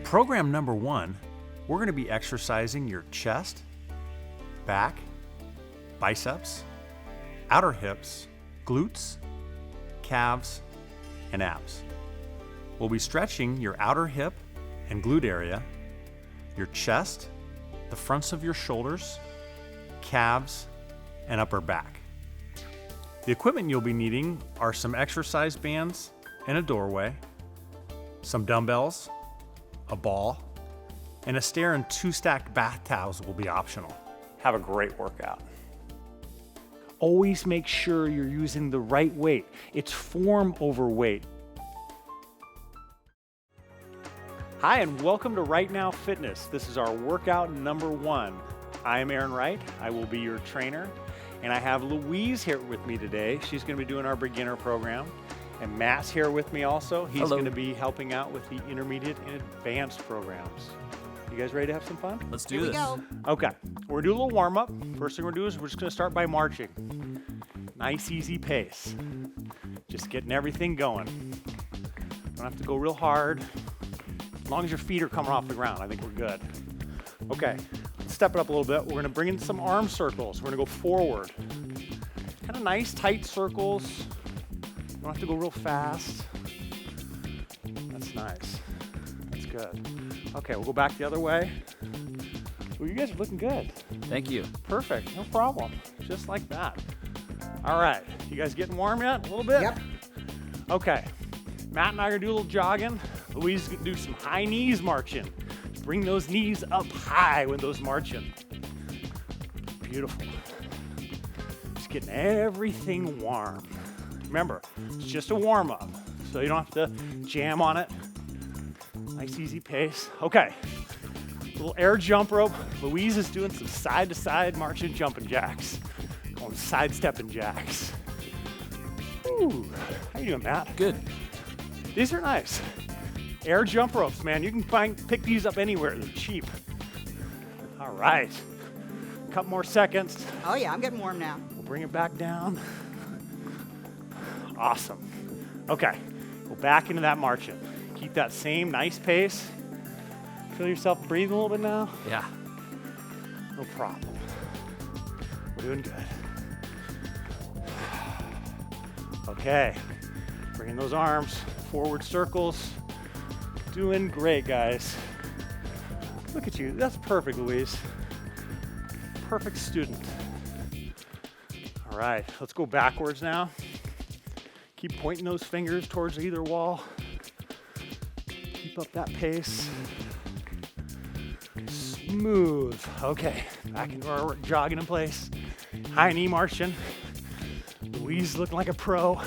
program number 1, we're going to be exercising your chest, back, biceps, outer hips, glutes, calves, and abs. We'll be stretching your outer hip and glute area, your chest, the fronts of your shoulders, calves, and upper back. The equipment you'll be needing are some exercise bands and a doorway, some dumbbells, a ball, and a stair and 2 stacked bath towels will be optional. Have a great workout. Always make sure you're using the right weight. It's form over weight. Hi, and welcome to WrightNowFitness. This is our workout number 1. I am Aaron Wright. I will be your trainer. And I have Louise here with me today. She's going to be doing our beginner program. And Matt's here with me also. He's going to be helping out with the intermediate and advanced programs. You guys ready to have some fun? Let's do this. Go. Okay, we're going to do a little warm up. First thing we're going to do is we're just going to start by marching. Nice, easy pace. Just getting everything going. Don't have to go real hard. As long as your feet are coming off the ground, I think we're good. Okay, let's step it up a little bit. We're going to bring in some arm circles. We're going to go forward. Kind of nice, tight circles. Don't have to go real fast. That's nice. That's good. Okay, we'll go back the other way. Well, you guys are looking good. Thank you. Perfect, no problem. Just like that. All right, you guys getting warm yet? A little bit? Yep. Okay, Matt and I are gonna do a little jogging. Louise is gonna do some high knees marching. Bring those knees up high when those marching. Beautiful. Just getting everything warm. Remember, it's just a warm up, so you don't have to jam on it. Nice, easy pace. Okay, little air jump rope. Louise is doing some side-to-side marching jumping jacks. Going sidestepping jacks. Ooh, how you doing, Matt? Good. These are nice. Air jump ropes, man. You can pick these up anywhere. They're cheap. All right, a couple more seconds. Oh yeah, I'm getting warm now. We'll bring it back down. Awesome. Okay, go back into that marching. Keep that same nice pace. Feel yourself breathing a little bit now? Yeah. No problem. We're doing good. Okay, bringing those arms, forward circles. Doing great, guys. Look at you, that's perfect, Louise. Perfect student. All right, let's go backwards now. Keep pointing those fingers towards either wall. Keep up that pace. Smooth. Okay, back into our jogging in place. High knee marching. Louise looking like a pro.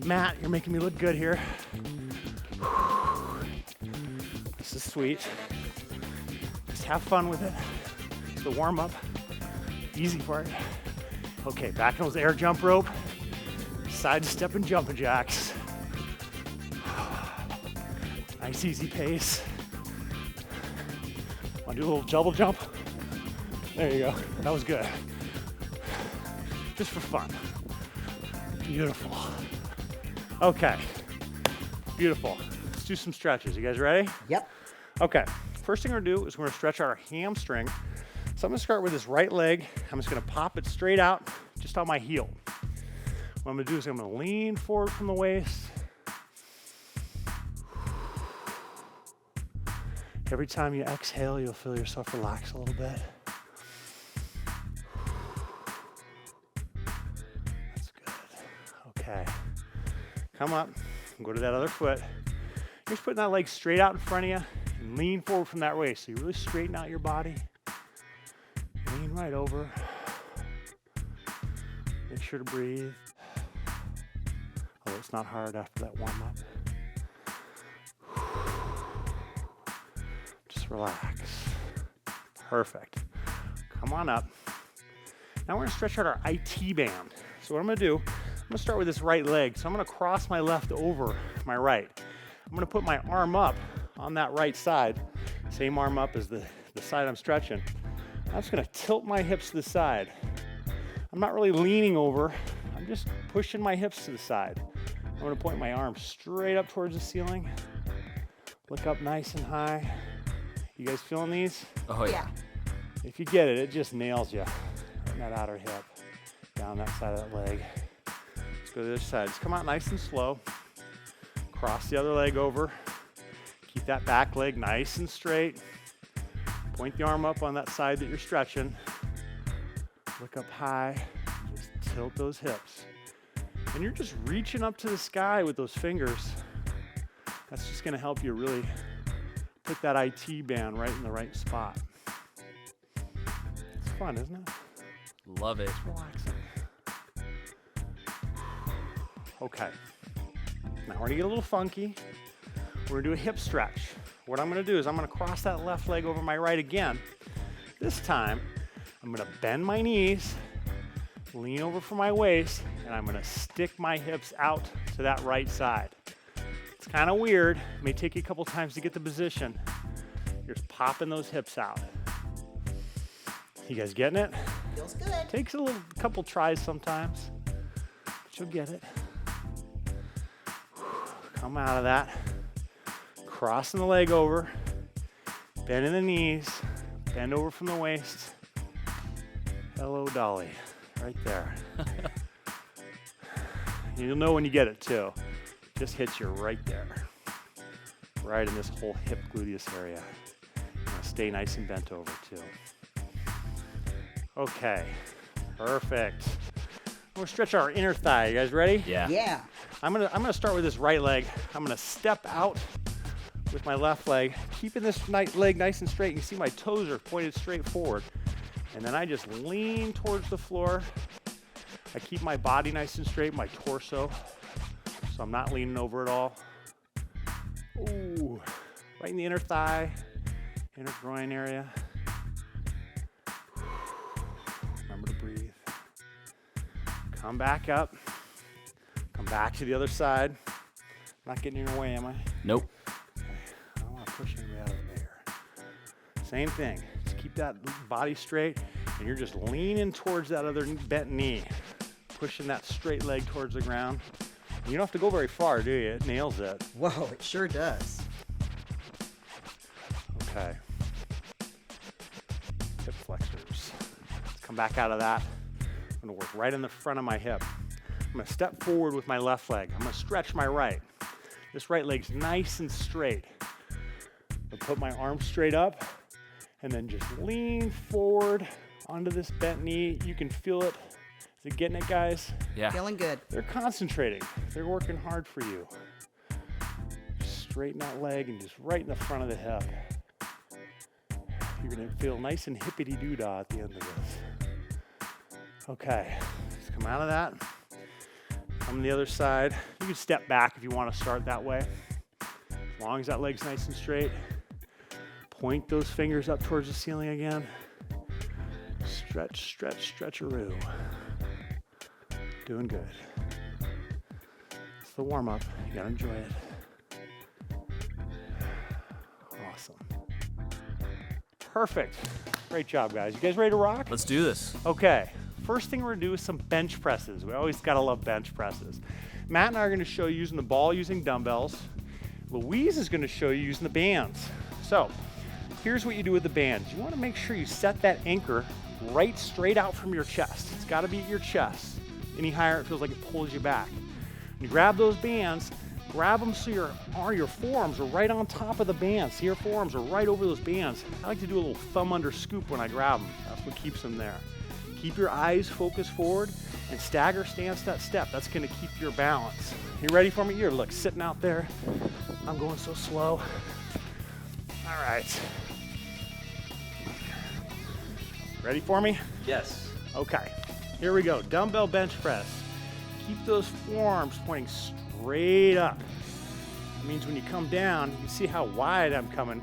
Matt, you're making me look good here. This is sweet. Just have fun with it. It's the warm up. Easy part. Okay, back in those air jump rope. Side step and jumping jacks. Nice easy pace. Want to do a little double jump? There you go. That was good. Just for fun. Beautiful. Okay. Beautiful. Let's do some stretches. You guys ready? Yep. Okay. First thing we're gonna do is we're gonna stretch our hamstring. So I'm gonna start with this right leg. I'm just gonna pop it straight out just on my heel. What I'm gonna do is I'm gonna lean forward from the waist. Every time you exhale, you'll feel yourself relax a little bit. That's good. Okay. Come up and go to that other foot. You're just putting that leg straight out in front of you and lean forward from that waist. So you really straighten out your body. Lean right over. Make sure to breathe. Although it's not hard after that warm up. Just relax. Perfect. Come on up. Now we're gonna stretch out our IT band. So what I'm gonna do, I'm gonna start with this right leg. So I'm gonna cross my left over my right. I'm gonna put my arm up on that right side. Same arm up as the side I'm stretching. I'm just gonna tilt my hips to the side. I'm not really leaning over. I'm just pushing my hips to the side. I'm gonna point my arms straight up towards the ceiling. Look up nice and high. You guys feeling these? Oh yeah. If you get it, it just nails you. On that outer hip, down that side of that leg. Let's go to the other side. Just come out nice and slow. Cross the other leg over. Keep that back leg nice and straight. Point the arm up on that side that you're stretching. Look up high. Just tilt those hips. And you're just reaching up to the sky with those fingers. That's just going to help you really put that IT band right in the right spot. It's fun, isn't it? Love it. It's relaxing. Okay. Now we're going to get a little funky. We're going to do a hip stretch. What I'm going to do is I'm going to cross that left leg over my right again. This time, I'm going to bend my knees, lean over for my waist, and I'm going to stick my hips out to that right side. It's kind of weird. It may take you a couple times to get the position. You're just popping those hips out. You guys getting it? Feels good. Takes a couple tries sometimes, but you'll get it. Come out of that. Crossing the leg over, bending the knees, bend over from the waist. Hello, Dolly, right there. You'll know when you get it too. Just hits you right there, right in this whole hip gluteus area. Stay nice and bent over too. Okay, perfect. We'll stretch our inner thigh. You guys ready? Yeah. Yeah. I'm gonna start with this right leg. I'm gonna step out with my left leg, keeping this leg nice and straight. You can see my toes are pointed straight forward. And then I just lean towards the floor. I keep my body nice and straight, my torso, so I'm not leaning over at all. Ooh, right in the inner thigh, inner groin area. Remember to breathe. Come back up. Come back to the other side. Not getting in your way, am I? Nope. I don't want to push anybody out of there. Same thing. Just keep that body straight, and you're just leaning towards that other bent knee, pushing that straight leg towards the ground. You don't have to go very far, do you? It nails it. Whoa, it sure does. Okay. Hip flexors. Let's come back out of that. I'm going to work right in the front of my hip. I'm going to step forward with my left leg. I'm going to stretch my right. This right leg's nice and straight. I'll put my arm straight up and then just lean forward onto this bent knee. You can feel it. Is it getting it, guys? Yeah. Feeling good. They're concentrating. They're working hard for you. Just straighten that leg and just right in the front of the hip. You're going to feel nice and hippity-doo-dah at the end of this. Okay, let's come out of that. Come to the other side. You can step back if you want to start that way. As long as that leg's nice and straight. Point those fingers up towards the ceiling again. Stretch, stretch, stretcheroo. Doing good. It's the warm-up. You gotta enjoy it. Awesome. Perfect. Great job, guys. You guys ready to rock? Let's do this. Okay. First thing we're gonna do is some bench presses. We always gotta love bench presses. Matt and I are gonna show you using the ball using dumbbells. Louise is gonna show you using the bands. So, here's what you do with the bands. You wanna make sure you set that anchor right straight out from your chest. It's gotta be at your chest. Any higher, it feels like it pulls you back. When you grab those bands, grab them so your forearms are right on top of the bands. So your forearms are right over those bands. I like to do a little thumb under scoop when I grab them. That's what keeps them there. Keep your eyes focused forward and stagger stance that step. That's gonna keep your balance. You ready for me? You're look sitting out there. I'm going so slow. All right. Ready for me? Yes. Okay, here we go. Dumbbell bench press. Keep those forearms pointing straight up. It means when you come down, you see how wide I'm coming.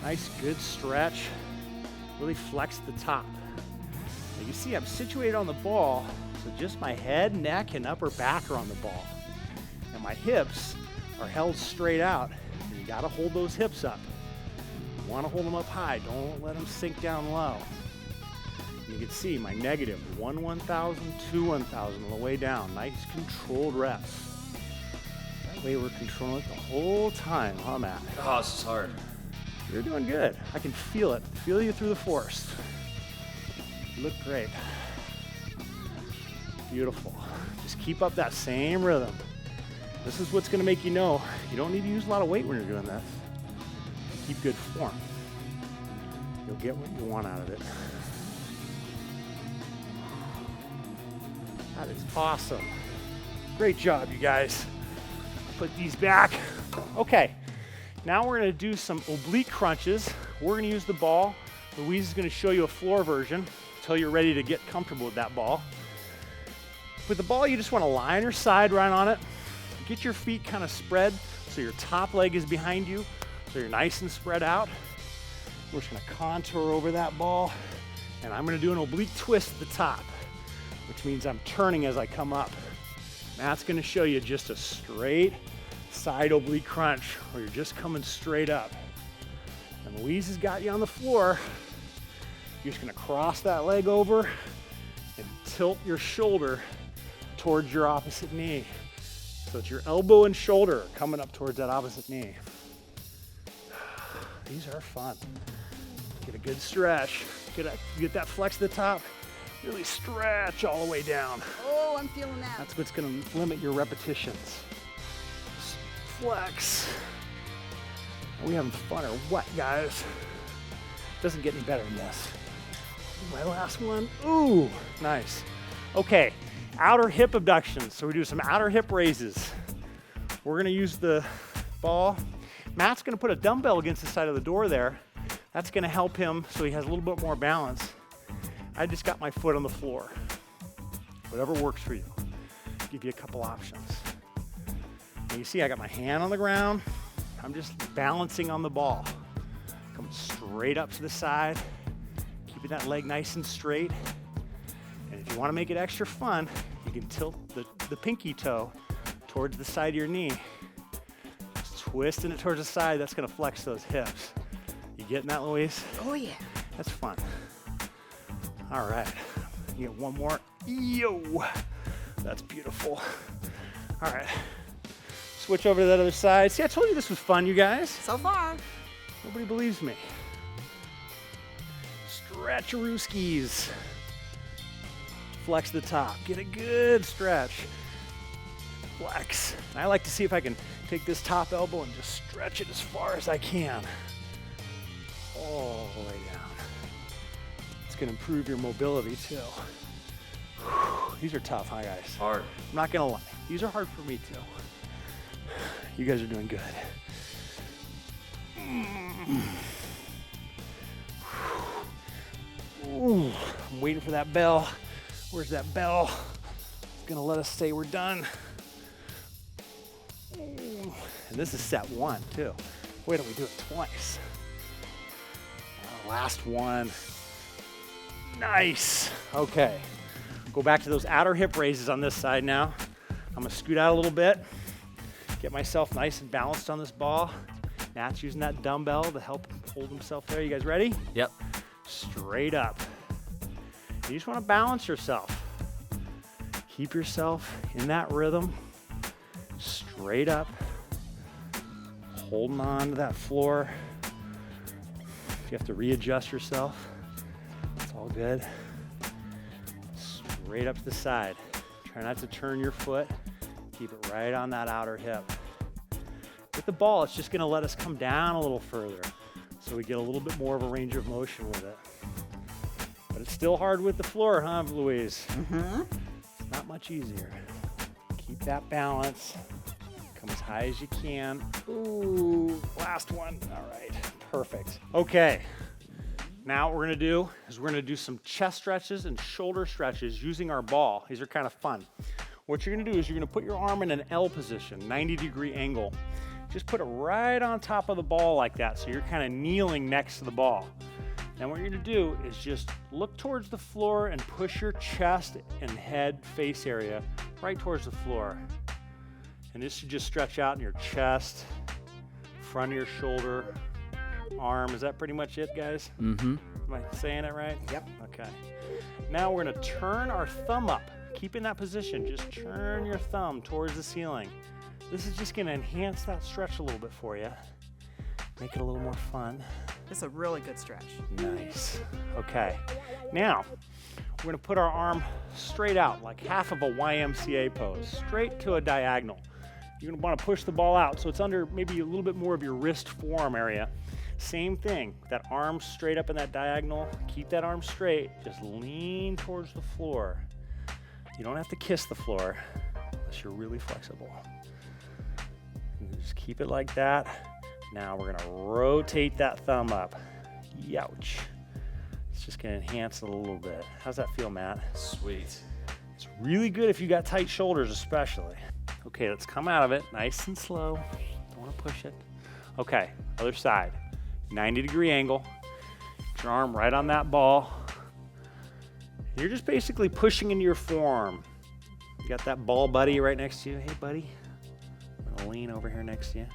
Nice, good stretch. Really flex the top. Now you see I'm situated on the ball, so just my head, neck, and upper back are on the ball. And my hips are held straight out. And you gotta hold those hips up. You wanna hold them up high. Don't let them sink down low. You can see my negative 1,000, 2,000 on the way down. Nice controlled reps. That way we're controlling it the whole time, huh, Matt? Oh, this is hard. You're doing good. I can feel it. Feel you through the force. You look great. Beautiful. Just keep up that same rhythm. This is what's gonna make you know you don't need to use a lot of weight when you're doing this. Keep good form. You'll get what you want out of it. That is awesome. Great job, you guys. Put these back. Okay, now we're gonna do some oblique crunches. We're gonna use the ball. Louise is gonna show you a floor version until you're ready to get comfortable with that ball. With the ball, you just wanna lie on your side right on it. Get your feet kind of spread so your top leg is behind you, so you're nice and spread out. We're just gonna contour over that ball, and I'm gonna do an oblique twist at the top, which means I'm turning as I come up. Matt's gonna show you just a straight side oblique crunch where you're just coming straight up. And Louise has got you on the floor. You're just gonna cross that leg over and tilt your shoulder towards your opposite knee. So it's your elbow and shoulder coming up towards that opposite knee. These are fun. Get a good stretch. Get that flex to the top. Really stretch all the way down. Oh, I'm feeling that. That's what's gonna limit your repetitions. Flex. Are we having fun or what, guys? Doesn't get any better than this. My last one. Ooh, nice. Okay, outer hip abductions. So we do some outer hip raises. We're gonna use the ball. Matt's gonna put a dumbbell against the side of the door there. That's gonna help him so he has a little bit more balance. I just got my foot on the floor. Whatever works for you. Give you a couple options. And you see I got my hand on the ground. I'm just balancing on the ball. Coming straight up to the side. Keeping that leg nice and straight. And if you want to make it extra fun, you can tilt the pinky toe towards the side of your knee. Just twisting it towards the side, that's gonna flex those hips. You getting that, Louise? Oh, yeah. That's fun. All right, you get one more. Yo, that's beautiful. All right, switch over to that other side. See, I told you this was fun, you guys. So far. Nobody believes me. Stretcharooskies. Flex the top, get a good stretch. Flex. And I like to see if I can take this top elbow and just stretch it as far as I can. All the way down. It's gonna improve your mobility too. Whew. These are tough, huh, guys? Hard. I'm not gonna lie, these are hard for me too. You guys are doing good. Ooh, I'm waiting for that bell. Where's that bell? It's gonna let us say we're done. And this is set one too. Why don't we do it twice? Last one. Nice. Okay. Go back to those outer hip raises on this side now. I'm gonna scoot out a little bit. Get myself nice and balanced on this ball. Matt's using that dumbbell to help hold himself there. You guys ready? Yep. Straight up. You just wanna balance yourself. Keep yourself in that rhythm. Straight up. Holding on to that floor. You have to readjust yourself. It's all good. Straight up to the side. Try not to turn your foot. Keep it right on that outer hip. With the ball, it's just gonna let us come down a little further so we get a little bit more of a range of motion with it. But it's still hard with the floor, huh, Louise? Mm-hmm. It's not much easier. Keep that balance. Come as high as you can. Ooh, last one. All right, perfect. Okay, now what we're gonna do is we're gonna do some chest stretches and shoulder stretches using our ball. These are kind of fun. What you're gonna do is you're gonna put your arm in an L position, 90-degree angle. Just put it right on top of the ball like that, so you're kind of kneeling next to the ball. And what you're gonna do is just look towards the floor and push your chest and head face area right towards the floor. And this should just stretch out in your chest, front of your shoulder, arm. Is that pretty much it, guys? Mm-hmm. Am I saying it right? Yep. Okay. Now we're gonna turn our thumb up. Keep in that position. Just turn your thumb towards the ceiling. This is just gonna enhance that stretch a little bit for you. Make it a little more fun. It's a really good stretch. Nice. Okay. Now, we're gonna put our arm straight out, like half of a YMCA pose, straight to a diagonal. You're gonna wanna push the ball out so it's under maybe a little bit more of your wrist forearm area. Same thing, that arm straight up in that diagonal. Keep that arm straight, just lean towards the floor. You don't have to kiss the floor unless you're really flexible. Just keep it like that. Now we're gonna rotate that thumb up. Youch. It's just gonna enhance it a little bit. How's that feel, Matt? Sweet. It's really good if you got tight shoulders especially. Okay, let's come out of it nice and slow. Don't wanna push it. Okay, other side. 90-degree angle. Get your arm right on that ball. You're just basically pushing into your forearm. You got that ball buddy right next to you. Hey, buddy. I'm gonna lean over here next to you.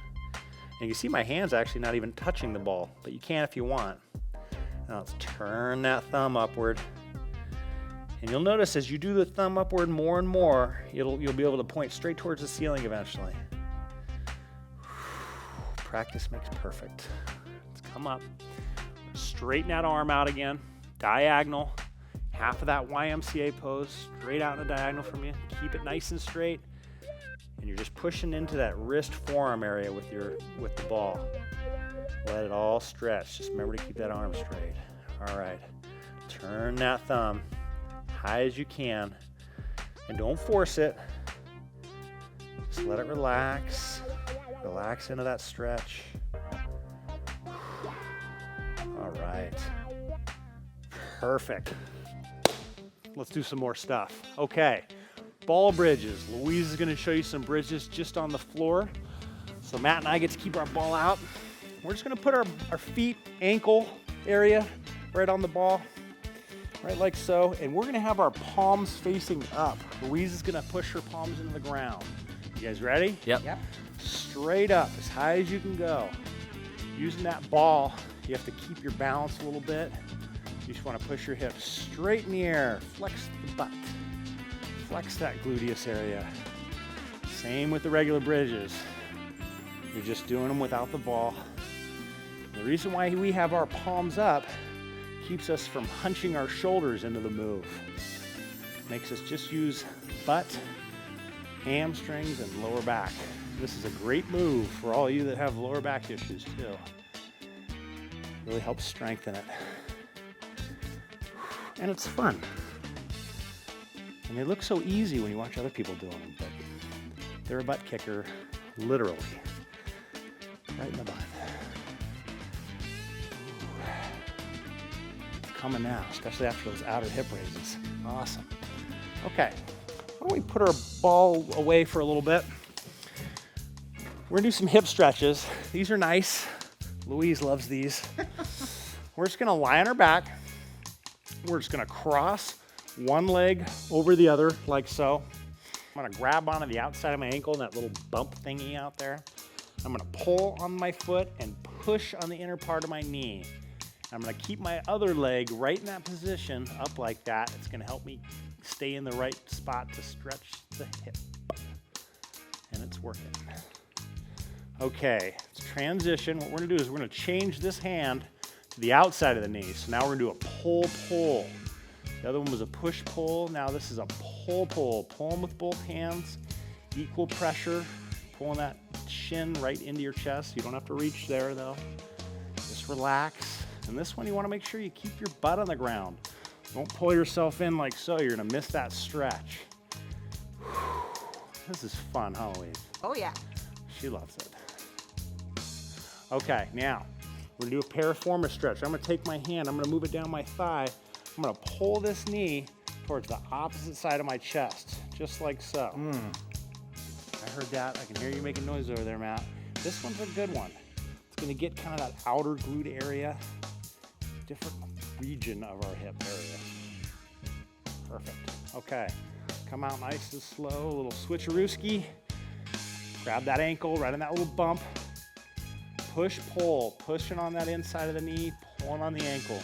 And you can see my hand's actually not even touching the ball, but you can if you want. Now let's turn that thumb upward. And you'll notice as you do the thumb upward more and more, you'll be able to point straight towards the ceiling eventually. Practice makes perfect. Let's come up. Straighten that arm out again. Diagonal. Half of that YMCA pose. Straight out in a diagonal from you. Keep it nice and straight. And you're just pushing into that wrist forearm area with the ball. Let it all stretch. Just remember to keep that arm straight. All right. Turn that thumb high as you can. And don't force it. Just let it relax. Relax into that stretch. All right. Perfect. Let's do some more stuff. Okay. Ball bridges. Louise is going to show you some bridges just on the floor. So Matt and I get to keep our ball out. We're just going to put our feet, ankle area right on the ball, right like so. And we're going to have our palms facing up. Louise is going to push her palms into the ground. You guys ready? Yep. Straight up, as high as you can go. Using that ball, you have to keep your balance a little bit. You just want to push your hips straight in the air. Flex the butt. Flex that gluteus area. Same with the regular bridges. You're just doing them without the ball. The reason why we have our palms up keeps us from hunching our shoulders into the move. Makes us just use butt, hamstrings, and lower back. This is a great move for all you that have lower back issues too. Really helps strengthen it. And it's fun. And they look so easy when you watch other people doing them, but they're a butt kicker, literally. Right in the butt. Ooh. It's coming now, especially after those outer hip raises. Awesome. Okay, why don't we put our ball away for a little bit. We're gonna do some hip stretches. These are nice. Louise loves these. We're just gonna lie on our back. We're just gonna cross one leg over the other, like so. I'm gonna grab onto the outside of my ankle, that little bump thingy out there. I'm gonna pull on my foot and push on the inner part of my knee. I'm gonna keep my other leg right in that position, up like that. It's gonna help me stay in the right spot to stretch the hip. And it's working. Okay, let's transition. What we're gonna do is we're gonna change this hand to the outside of the knee. So now we're gonna do a pull-pull. The other one was a push-pull. Now this is a pull-pull. Pull them with both hands. Equal pressure. Pulling that shin right into your chest. You don't have to reach there though. Just relax. And this one you wanna make sure you keep your butt on the ground. Don't pull yourself in like so. You're gonna miss that stretch. This is fun, huh, Louise? Oh yeah. She loves it. Okay, now we're gonna do a piriformis stretch. I'm gonna take my hand, I'm gonna move it down my thigh. I'm gonna pull this knee towards the opposite side of my chest, just like so. I heard that. I can hear you making noise over there, Matt. This one's a good one. It's gonna get kind of that outer glute area, different region of our hip area. Perfect. Okay, come out nice and slow, a little switcherooski. Grab that ankle right in that little bump. Push, pull, pushing on that inside of the knee, pulling on the ankle.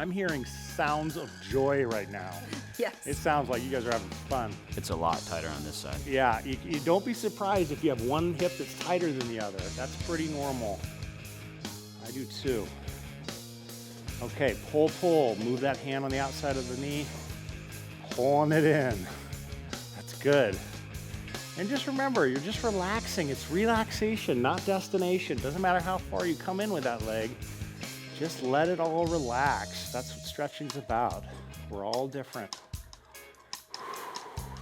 I'm hearing sounds of joy right now. Yes. It sounds like you guys are having fun. It's a lot tighter on this side. Yeah, you don't be surprised if you have one hip that's tighter than the other. That's pretty normal. I do too. Okay, pull, pull. Move that hand on the outside of the knee. Pulling it in. That's good. And just remember, you're just relaxing. It's relaxation, not destination. Doesn't matter how far you come in with that leg. Just let it all relax. That's what stretching's about. We're all different.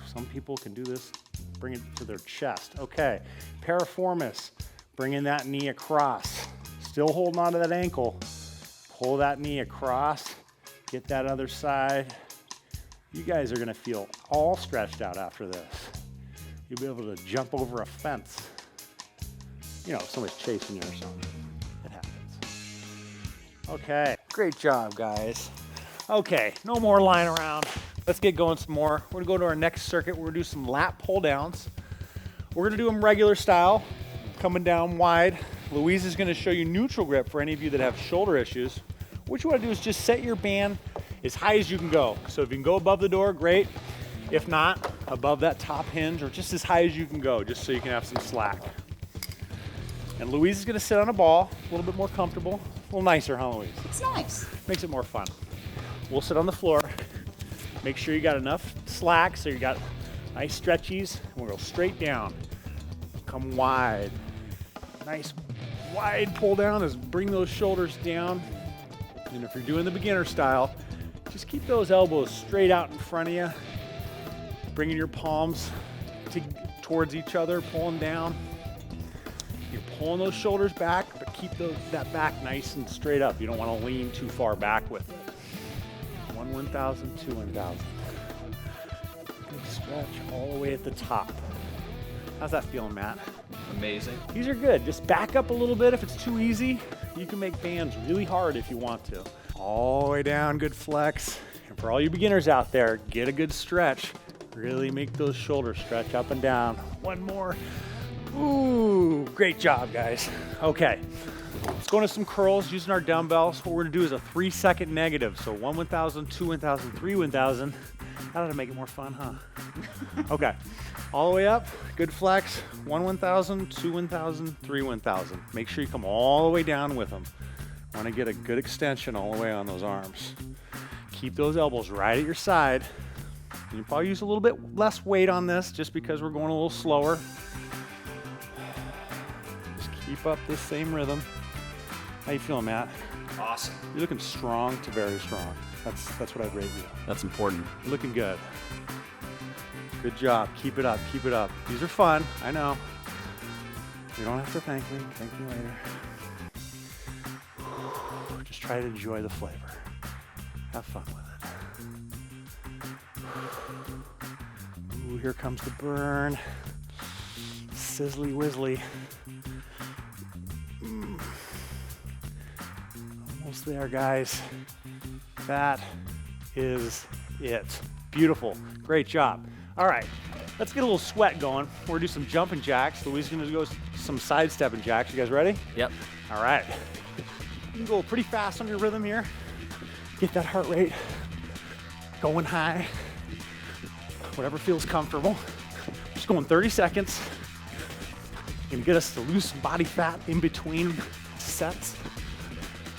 Some people can do this, bring it to their chest. Okay, piriformis, bringing that knee across. Still holding onto that ankle. Pull that knee across, get that other side. You guys are gonna feel all stretched out after this. You'll be able to jump over a fence. You know, if somebody's chasing you or something. It happens. Okay, great job, guys. Okay, no more lying around. Let's get going some more. We're gonna go to our next circuit. We're gonna do some lat pull downs. We're gonna do them regular style, coming down wide. Louise is gonna show you neutral grip for any of you that have shoulder issues. What you wanna do is just set your band as high as you can go. So if you can go above the door, great. If not, above that top hinge or just as high as you can go, just so you can have some slack. And Louise is gonna sit on a ball, a little bit more comfortable, a little nicer, huh, Louise? It's nice. Makes it more fun. We'll sit on the floor. Make sure you got enough slack so you got nice stretchies. And we'll go straight down. Come wide. Nice wide pull down is bring those shoulders down. And if you're doing the beginner style, just keep those elbows straight out in front of you. Bringing your palms towards each other, pulling down. You're pulling those shoulders back, but keep that back nice and straight up. You don't want to lean too far back with it. 1 1,000, 2 1,000. Good stretch all the way at the top. How's that feeling, Matt? Amazing. These are good. Just back up a little bit if it's too easy. You can make bands really hard if you want to. All the way down, good flex. And for all you beginners out there, get a good stretch. Really make those shoulders stretch up and down. One more. Ooh, great job, guys. Okay, let's go into some curls using our dumbbells. What we're gonna do is a 3-second negative. So 1 1,000, 2 1,000, 3 1,000. That ought to make it more fun, huh? Okay, all the way up, good flex. 1 1,000, 2 1,000, 3 1,000. Make sure you come all the way down with them. Want to get a good extension all the way on those arms. Keep those elbows right at your side. You can probably use a little bit less weight on this just because we're going a little slower. Just keep up this same rhythm. How you feeling, Matt? Awesome. You're looking strong to very strong. That's what I'd rate you. That's important. You're looking good. Good job. Keep it up. Keep it up. These are fun. I know. You don't have to thank me. Thank me later. Just try to enjoy the flavor. Have fun with it. Ooh, here comes the burn. Sizzly whizzly. Almost there, guys. That is it. Beautiful. Great job. All right, let's get a little sweat going. We're gonna do some jumping jacks. Louise is gonna go some sidestepping jacks. You guys ready? Yep. All right. You can go pretty fast on your rhythm here. Get that heart rate going high. Whatever feels comfortable. Just going 30 seconds. Gonna get us to lose some body fat in between sets.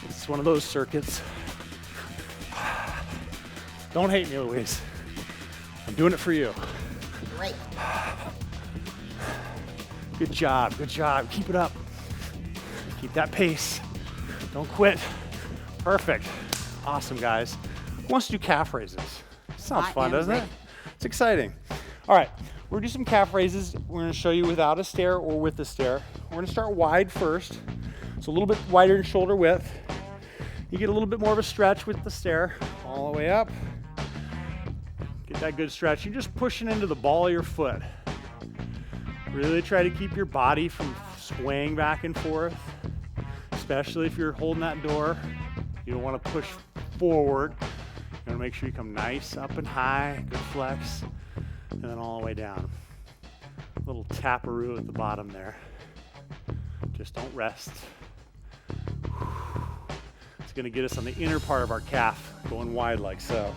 It's one of those circuits. Don't hate me, Louise. I'm doing it for you. Great. Good job, good job. Keep it up. Keep that pace. Don't quit. Perfect. Awesome, guys. Who wants to do calf raises? Sounds fun, doesn't it? It's exciting. All right, we're gonna do some calf raises. We're gonna show you without a stair or with a stair. We're gonna start wide first. So a little bit wider in shoulder width. You get a little bit more of a stretch with the stair. All the way up. Get that good stretch. You're just pushing into the ball of your foot. Really try to keep your body from swaying back and forth, especially if you're holding that door. You don't want to push forward. You want to make sure you come nice up and high, good flex, and then all the way down. A little taparoo at the bottom there. Just don't rest. It's gonna get us on the inner part of our calf, going wide like so.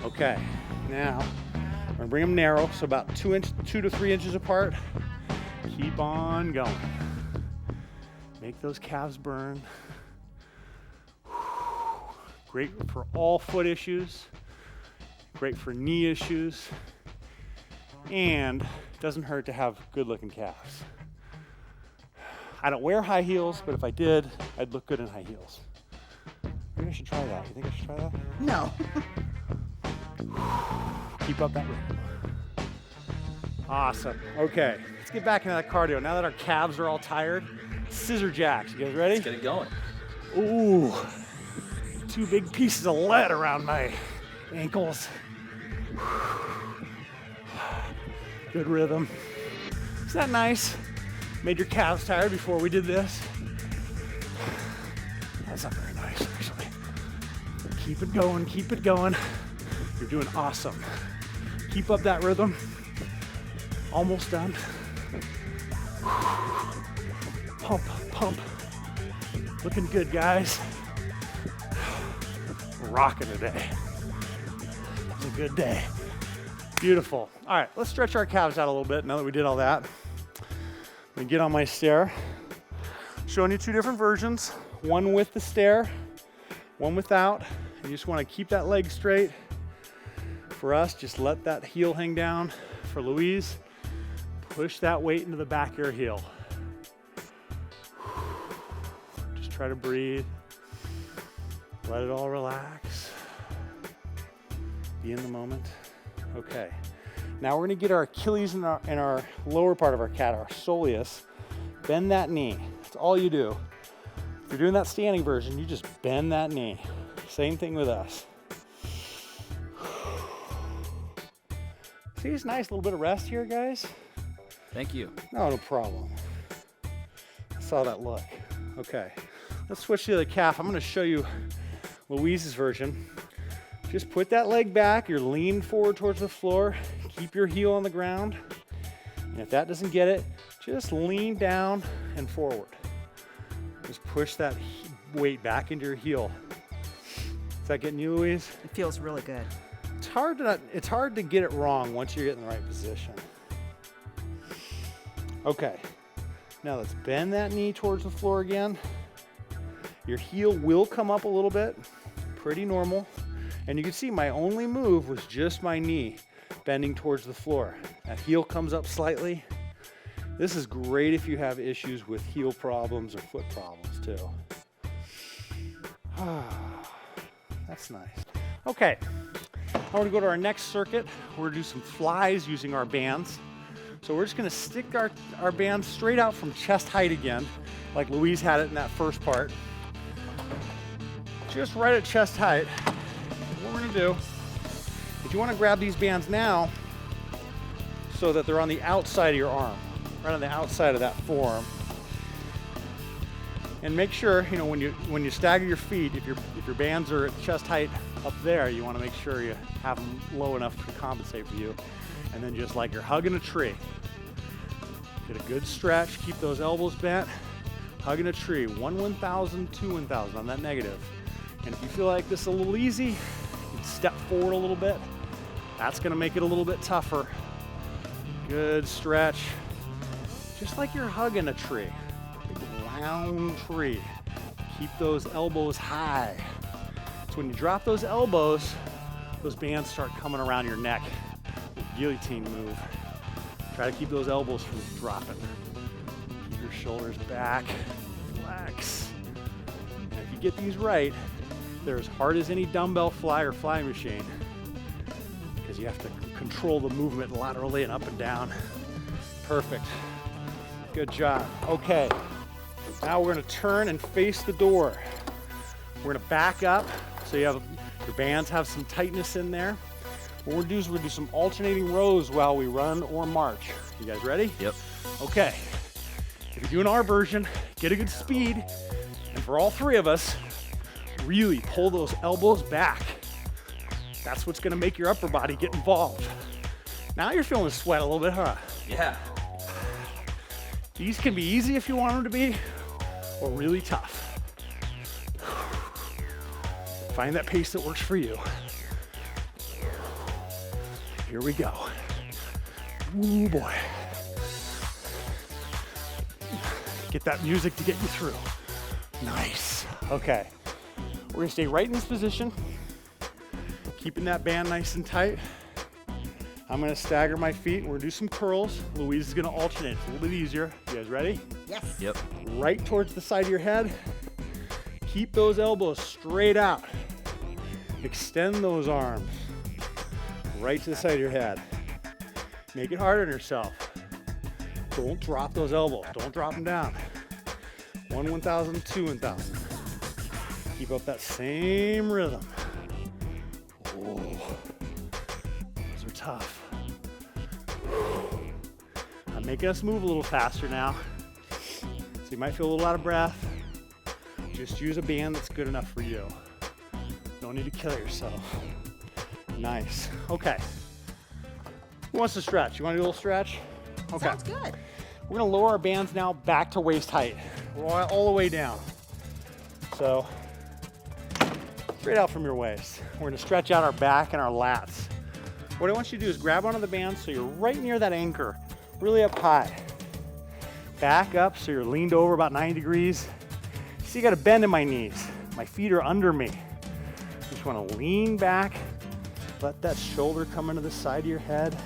Okay, now we're gonna bring them narrow, so about 2 to 3 inches apart. Keep on going. Make those calves burn. Great for all foot issues, great for knee issues, and doesn't hurt to have good looking calves. I don't wear high heels, but if I did, I'd look good in high heels. Maybe I should try that. You think I should try that? No. Keep up that rhythm. Awesome. Okay, let's get back into that cardio. Now that our calves are all tired, scissor jacks. You guys ready? Let's get it going. Ooh, 2 big pieces of lead around my ankles. Good rhythm. Is that nice? Made your calves tired before we did this? That's not very nice, actually. Keep it going, keep it going. You're doing awesome. Keep up that rhythm. Almost done. Pump, pump. Looking good, guys. We're rocking today. It's a good day. Beautiful. All right, let's stretch our calves out a little bit now that we did all that. I'm gonna get on my stair. Showing you 2 different versions. One with the stair, one without. You just wanna keep that leg straight. For us, just let that heel hang down. For Louise, push that weight into the back of your heel. Just try to breathe. Let it all relax. Be in the moment. Okay. Now we're gonna get our Achilles in our lower part of our cat, our soleus. Bend that knee. That's all you do. If you're doing that standing version, you just bend that knee. Same thing with us. See, it's nice, a little bit of rest here, guys. Thank you. No problem. I saw that look. Okay, let's switch to the calf. I'm gonna show you Louise's version. Just put that leg back, you're leaning forward towards the floor, keep your heel on the ground, and if that doesn't get it, just lean down and forward. Just push that weight back into your heel. Is that getting you, Louise? It feels really good. It's hard to get it wrong once you get in the right position. Okay, now let's bend that knee towards the floor again. Your heel will come up a little bit, pretty normal. And you can see my only move was just my knee bending towards the floor. That heel comes up slightly. This is great if you have issues with heel problems or foot problems too. That's nice. Okay, now we're gonna go to our next circuit. We're gonna do some flies using our bands. So we're just gonna stick our bands straight out from chest height again, like Louise had it in that first part. Just right at chest height. What we're gonna do is you wanna grab these bands now so that they're on the outside of your arm, right on the outside of that forearm. And make sure, you know, when you stagger your feet, if your bands are at chest height up there, you wanna make sure you have them low enough to compensate for you. And then just like you're hugging a tree. Get a good stretch, keep those elbows bent, hugging a tree, 1/1000, 2/1000 on that negative. And if you feel like this is a little easy, you can step forward a little bit. That's gonna make it a little bit tougher. Good stretch. Just like you're hugging a tree, big round tree. Keep those elbows high. So when you drop those elbows, those bands start coming around your neck. Guillotine move. Try to keep those elbows from dropping. Keep your shoulders back. Relax. And if you get these right, they're as hard as any dumbbell fly or fly machine because you have to control the movement laterally and up and down. Perfect. Good job. Okay. Now we're going to turn and face the door. We're going to back up so your bands have some tightness in there. What we're going to do some alternating rows while we run or march. You guys ready? Yep. Okay. If you're doing our version, get a good speed. And for all 3 of us, really pull those elbows back. That's what's going to make your upper body get involved. Now you're feeling the sweat a little bit, huh? Yeah. These can be easy if you want them to be, or really tough. Find that pace that works for you. Here we go. Ooh, boy. Get that music to get you through. Nice. Okay. We're gonna stay right in this position, keeping that band nice and tight. I'm gonna stagger my feet. We're gonna do some curls. Louise is gonna alternate. It's a little bit easier. You guys ready? Yes. Yep. Right towards the side of your head. Keep those elbows straight out. Extend those arms. Right to the side of your head. Make it hard on yourself. Don't drop those elbows. Don't drop them down. 1 1,000, 2 1,000. Keep up that same rhythm. Oh, those are tough. I'm making us move a little faster now. So you might feel a little out of breath. Just use a band that's good enough for you. Don't need to kill yourself. Nice. Okay. Who wants to stretch? You want to do a little stretch? Okay. Sounds good. We're gonna lower our bands now back to waist height. We're all the way down. So, straight out from your waist. We're gonna stretch out our back and our lats. What I want you to do is grab onto the band so you're right near that anchor, really up high. Back up so you're leaned over about 90 degrees. See, you got a bend in my knees. My feet are under me. Just wanna lean back, let that shoulder come into the side of your head.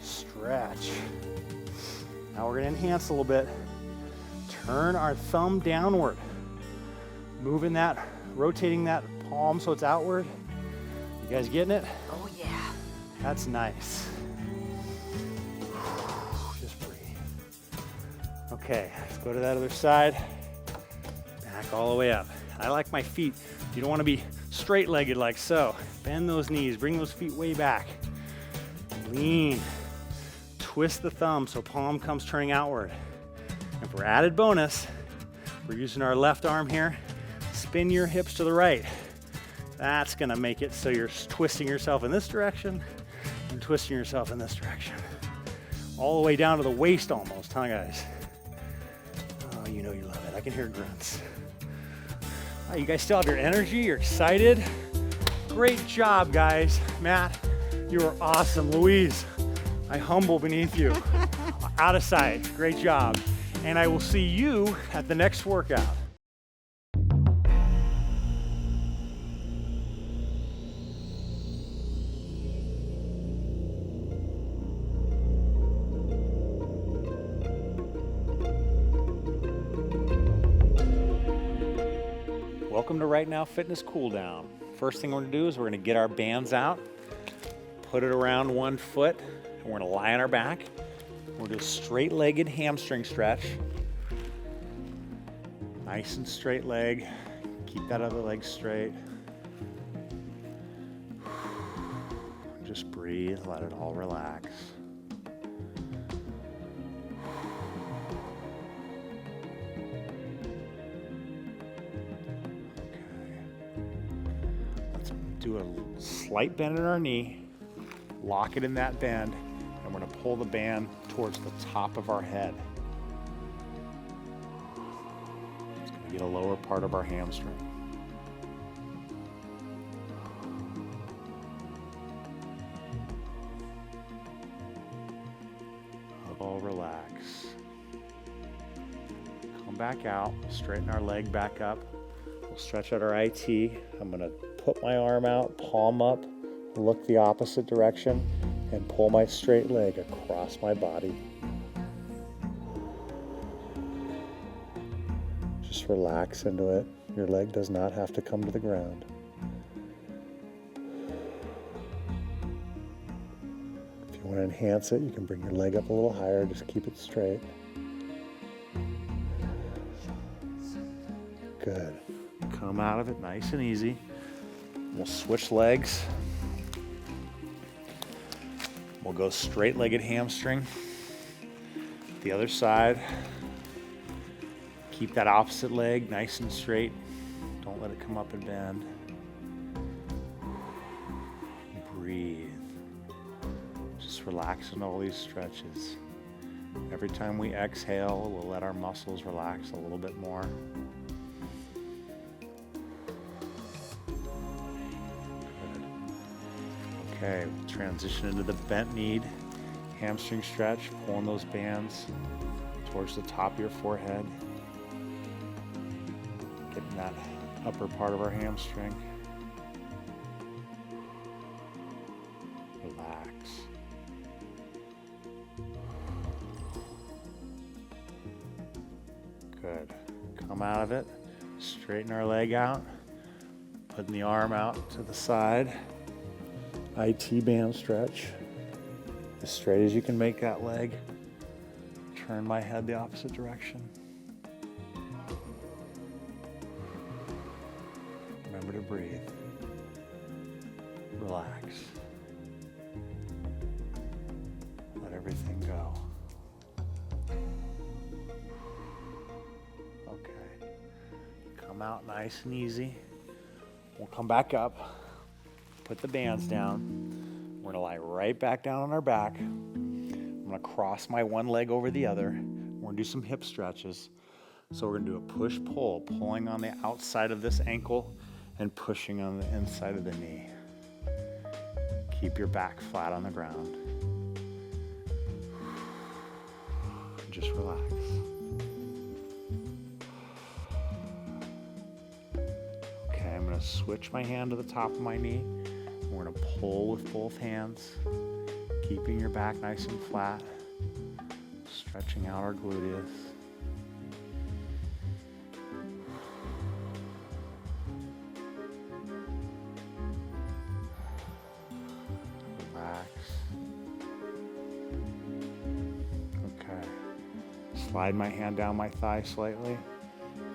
Stretch. Now we're gonna enhance a little bit. Turn our thumb downward. Moving that, rotating that palm so it's outward. You guys getting it? Oh, yeah. That's nice. Just breathe. Okay, let's go to that other side. Back all the way up. I like my feet. You don't want to be straight-legged like so. Bend those knees, bring those feet way back. Lean. Twist the thumb so palm comes turning outward. And for added bonus, we're using our left arm here. Spin your hips to the right. That's gonna make it so you're twisting yourself in this direction and twisting yourself in this direction. All the way down to the waist almost, huh guys? Oh, you know you love it. I can hear grunts. Oh, you guys still have your energy, you're excited. Great job, guys. Matt, you are awesome. Louise, I humble beneath you. Out of sight, great job. And I will see you at the next workout. Welcome to WrightNowFitness Cooldown. First thing we're gonna do is we're gonna get our bands out, put it around 1 foot, and we're gonna lie on our back. We'll do a straight-legged hamstring stretch. Nice and straight leg. Keep that other leg straight. Just breathe, let it all relax. Do a slight bend in our knee, lock it in that bend, and we're going to pull the band towards the top of our head. It's going to get a lower part of our hamstring. All relax. Come back out, straighten our leg back up. We'll stretch out our IT. I'm going to put my arm out, palm up, look the opposite direction, and pull my straight leg across my body. Just relax into it. Your leg does not have to come to the ground. If you want to enhance it, you can bring your leg up a little higher. Just keep it straight. Good. Come out of it nice and easy. We'll switch legs. We'll go straight-legged hamstring. The other side. Keep that opposite leg nice and straight. Don't let it come up and bend. Breathe. Just relax in all these stretches. Every time we exhale, we'll let our muscles relax a little bit more. Okay, we'll transition into the bent knee hamstring stretch, pulling those bands towards the top of your forehead, getting that upper part of our hamstring. Relax. Good. Come out of it, straighten our leg out, putting the arm out to the side. IT band stretch. As straight as you can make that leg. Turn my head the opposite direction. Remember to breathe. Relax. Let everything go. Okay. Come out nice and easy. We'll come back up. Put the bands down. We're gonna lie right back down on our back. I'm gonna cross my one leg over the other. We're gonna do some hip stretches. So we're gonna do a push-pull, pulling on the outside of this ankle and pushing on the inside of the knee. Keep your back flat on the ground. Just relax. Okay, I'm gonna switch my hand to the top of my knee. We're gonna pull with both hands, keeping your back nice and flat, stretching out our gluteus. Relax. Okay. Slide my hand down my thigh slightly.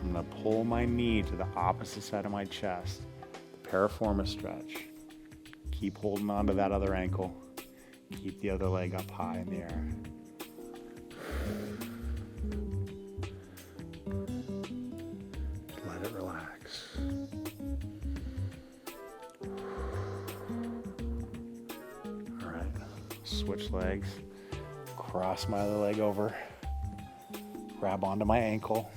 I'm gonna pull my knee to the opposite side of my chest, the piriformis stretch. Keep holding on to that other ankle. Keep the other leg up high in the air. Let it relax. All right, switch legs. Cross my other leg over. Grab onto my ankle.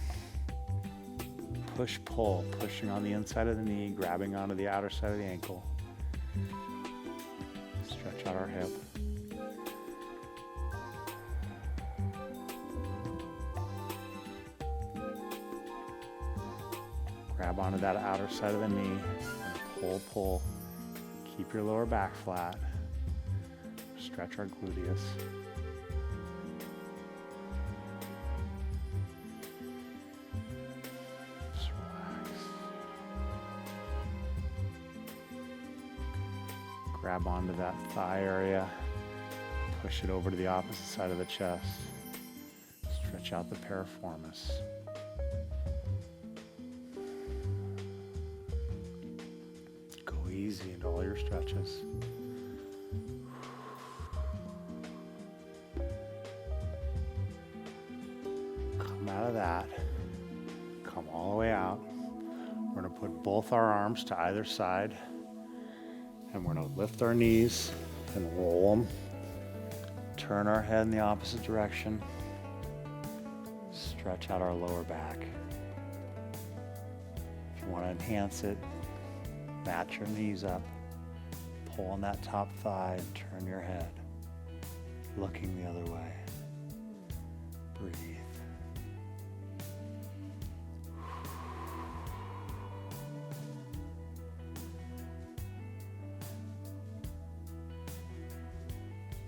Push, pull, pushing on the inside of the knee, grabbing onto the outer side of the ankle. Stretch out our hip. Grab onto that outer side of the knee and pull, pull. Keep your lower back flat. Stretch our gluteus. Just relax. Grab onto that thigh area. Push it over to the opposite side of the chest. Stretch out the piriformis. Go easy into all your stretches. Come out of that. Come all the way out. We're going to put both our arms to either side. And we're going to lift our knees and roll them. Turn our head in the opposite direction. Stretch out our lower back. If you want to enhance it, match your knees up. Pull on that top thigh and turn your head, looking the other way. Breathe.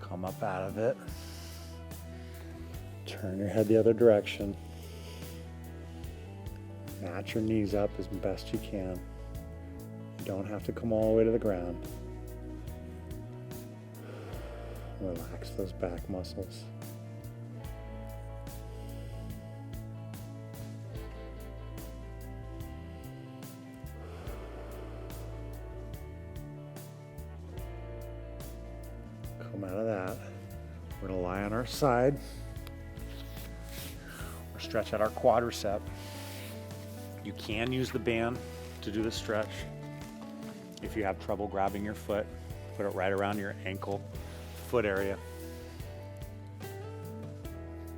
Come up out of it. Turn your head the other direction. Match your knees up as best you can. You don't have to come all the way to the ground. Relax those back muscles. Come out of that. We're going to lie on our side. Or stretch out our quadricep. You can use the band to do the stretch. If you have trouble grabbing your foot, put it right around your ankle, foot area.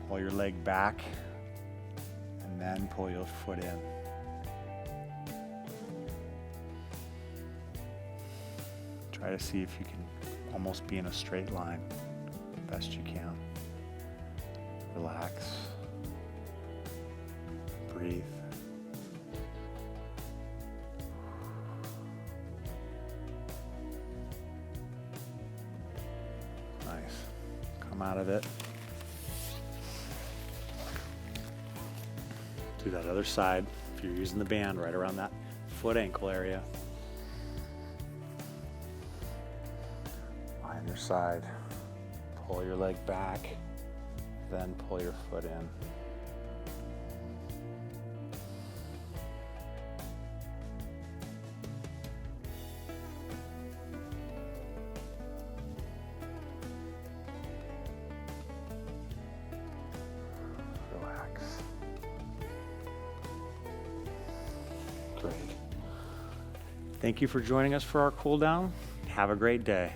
Pull your leg back and then pull your foot in. Try to see if you can almost be in a straight line best you can. Relax. Breathe. Nice. Come out of it. Do that other side. If you're using the band, right around that foot ankle area. Line your side. Pull your leg back, then pull your foot in. Relax. Great. Thank you for joining us for our cool down. Have a great day.